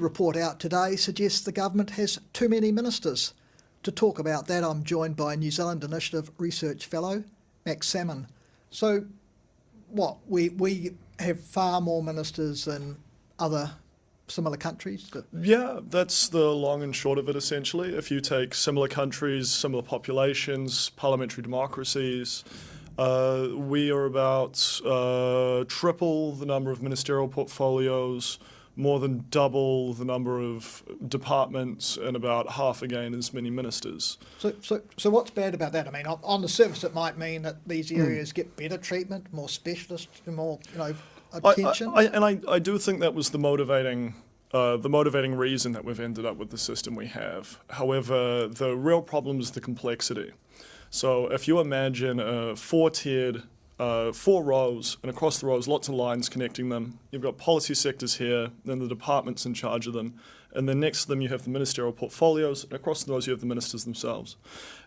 report out today suggests the government has too many ministers. To talk about that, I'm joined by New Zealand Initiative Research Fellow Max Salmon. So, what, we have far more ministers than other similar countries? Yeah, that's the long and short of it, essentially. If you take similar countries, similar populations, parliamentary democracies, we are about triple the number of ministerial portfolios, more than double the number of departments, and about half again as many ministers. So what's bad about that? I mean, on the surface, it might mean that these areas get better treatment, more specialist, more attention. I do think that was the motivating reason that we've ended up with the system we have. However, the real problem is the complexity. So if you imagine a four-tiered, 4 rows, and across the rows lots of lines connecting them. You've got policy sectors here, then the departments in charge of them, and then next to them you have the ministerial portfolios, and across those you have the ministers themselves.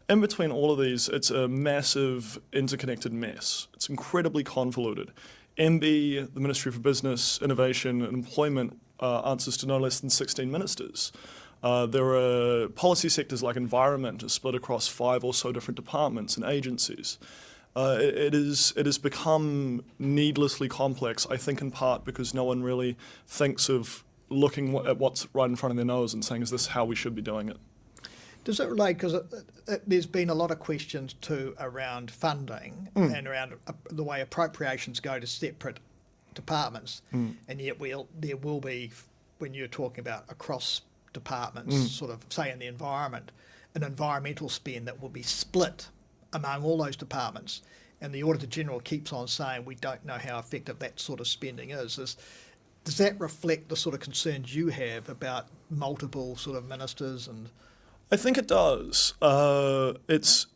In between all of these, it's a massive interconnected mess. It's incredibly convoluted. MB, the Ministry for Business, Innovation and Employment, answers to no less than 16 ministers. There are policy sectors like environment are split across 5 or so different departments and agencies. It has become needlessly complex, I think in part because no one really thinks of looking at what's right in front of their nose and saying, is this how we should be doing it? Does it relate, because there's been a lot of questions too around funding and around the way appropriations go to separate departments, and yet there will be, when you're talking about across departments, sort of say in the environment, an environmental spend that will be split among all those departments, and the Auditor General keeps on saying we don't know how effective that sort of spending is. Does that reflect the sort of concerns you have about multiple sort of ministers? And I think it does. It's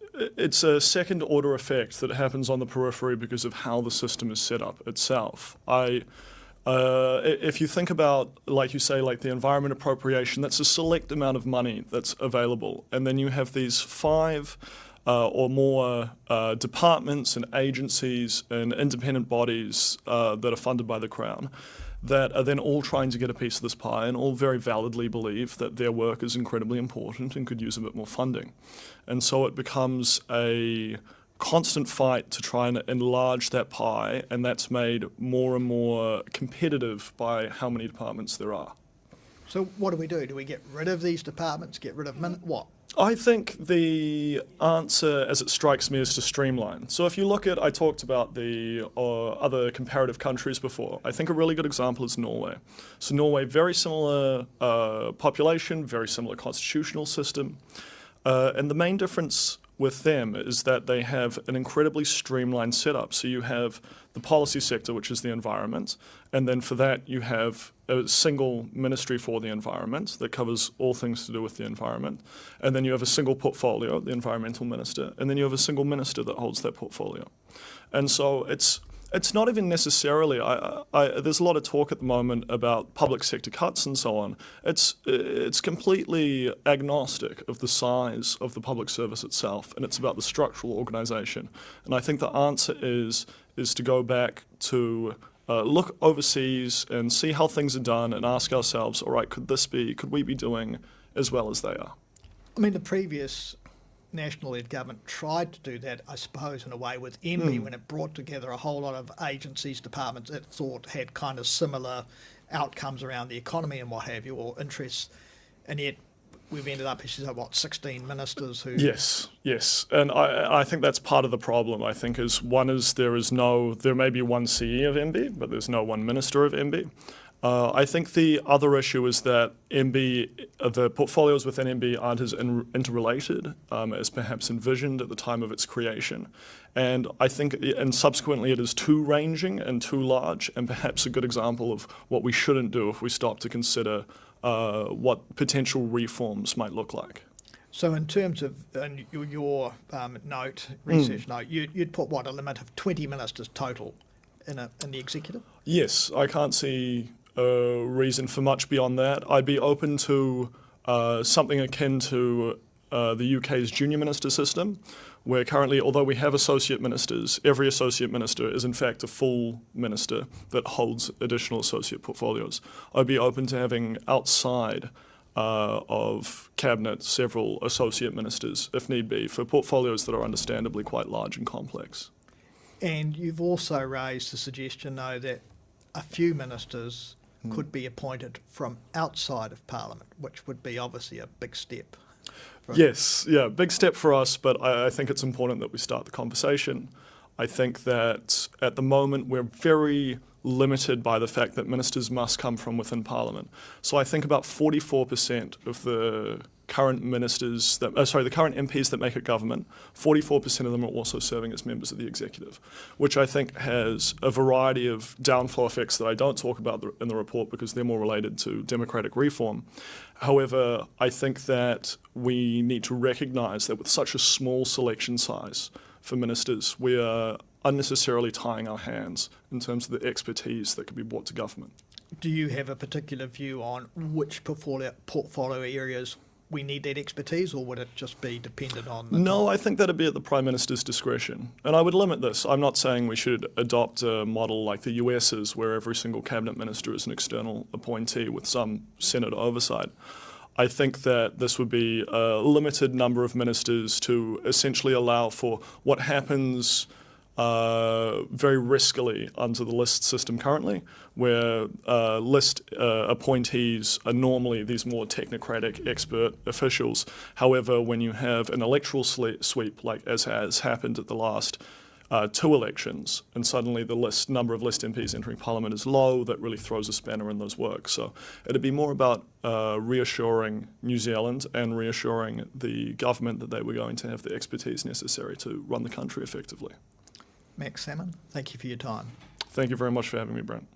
a second order effect that happens on the periphery because of how the system is set up itself. If you think about, like you say, like the environment appropriation, that's a select amount of money that's available, and then you have these 5 or more departments and agencies and independent bodies that are funded by the Crown that are then all trying to get a piece of this pie and all very validly believe that their work is incredibly important and could use a bit more funding. And so it becomes a constant fight to try and enlarge that pie, and that's made more and more competitive by how many departments there are. so what do? Do we get rid of these departments, get rid of what? I think the answer, as it strikes me, is to streamline. So if you look at, I talked about the other comparative countries before. I think a really good example is Norway. So Norway, very similar population, very similar constitutional system. And the main difference with them is that they have an incredibly streamlined setup. So you have the policy sector, which is the environment, and then for that you have a single ministry for the environment that covers all things to do with the environment, and then you have a single portfolio, the environmental minister, and then you have a single minister that holds that portfolio. And so it's not even necessarily, there's a lot of talk at the moment about public sector cuts and so on. It's completely agnostic of the size of the public service itself, and it's about the structural organisation. And I think the answer is to go back to look overseas and see how things are done and ask ourselves, all right, could we be doing as well as they are? I mean, the previous national-led government tried to do that, I suppose, in a way with MB when it brought together a whole lot of agencies, departments it thought had kind of similar outcomes around the economy and what have you, or interests, and yet we've ended up, 16 ministers who... Yes, and I think that's part of the problem, I think, there may be one CE of MB, but there's no one minister of MB. I think the other issue is that the portfolios within MB aren't as interrelated as perhaps envisioned at the time of its creation. And I think, and subsequently it is too ranging and too large, and perhaps a good example of what we shouldn't do if we stop to consider what potential reforms might look like. So in terms of your research note, you'd put a limit of 20 ministers total in the executive? Yes, I can't see a reason for much beyond that. I'd be open to something akin to the UK's junior minister system, where currently, although we have associate ministers, every associate minister is in fact a full minister that holds additional associate portfolios. I'd be open to having outside of Cabinet several associate ministers, if need be, for portfolios that are understandably quite large and complex. And you've also raised the suggestion, though, that a few ministers could be appointed from outside of Parliament, which would be obviously a big step. Yes, yeah, big step for us, but I think it's important that we start the conversation. I think that at the moment we're very limited by the fact that ministers must come from within Parliament. So I think about 44% of the current ministers, the current MPs that make a government, 44% of them are also serving as members of the executive, which I think has a variety of downflow effects that I don't talk about in the report because they're more related to democratic reform. However, I think that we need to recognise that with such a small selection size for ministers, we are unnecessarily tying our hands in terms of the expertise that could be brought to government. Do you have a particular view on which portfolio areas we need that expertise, or would it just be dependent on the No, time? I think that'd be at the Prime Minister's discretion. And I would limit this. I'm not saying we should adopt a model like the US is, where every single cabinet minister is an external appointee with some Senate oversight. I think that this would be a limited number of ministers to essentially allow for what happens very riskily under the list system currently, where list appointees are normally these more technocratic expert officials. However, when you have an electoral sweep, like as has happened at the last 2 elections, and suddenly the number of list MPs entering Parliament is low, that really throws a spanner in those works. So it'd be more about reassuring New Zealand and reassuring the government that they were going to have the expertise necessary to run the country effectively. Max Salmon, thank you for your time. Thank you very much for having me, Brent.